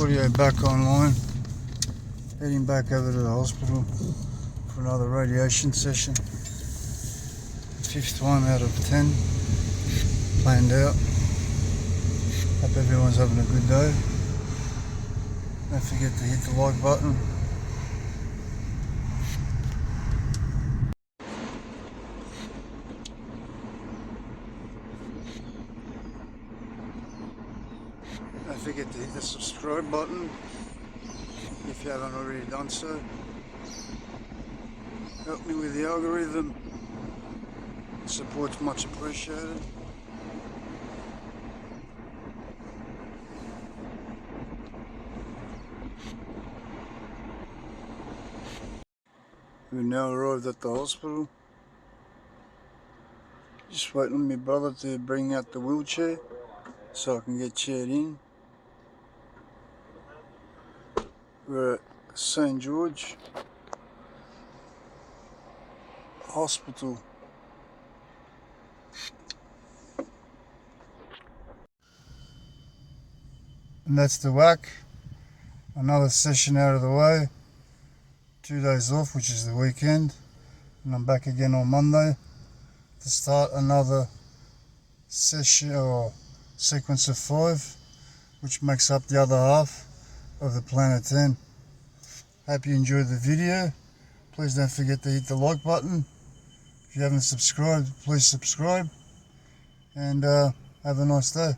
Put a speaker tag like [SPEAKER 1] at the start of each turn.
[SPEAKER 1] Audio back online. Heading back over to the hospital for another radiation session. 5th one out of 10 planned out. Hope everyone's having a good day. Don't forget to hit the like button. Don't forget to hit the subscribe button if you haven't already done so. Help me with the algorithm. Support's much appreciated. We've now arrived at the hospital. Just waiting on my brother to bring out the wheelchair so I can get chaired in. We're at St. George Hospital. And that's the whack. Another session out of the way. 2 days off, which is the weekend. And I'm back again on Monday to start another session or sequence of 5, which makes up the other half of the plan of 10. Hope you enjoyed the video. Please don't forget to hit the like button. If you haven't subscribed, please subscribe. And have a nice day.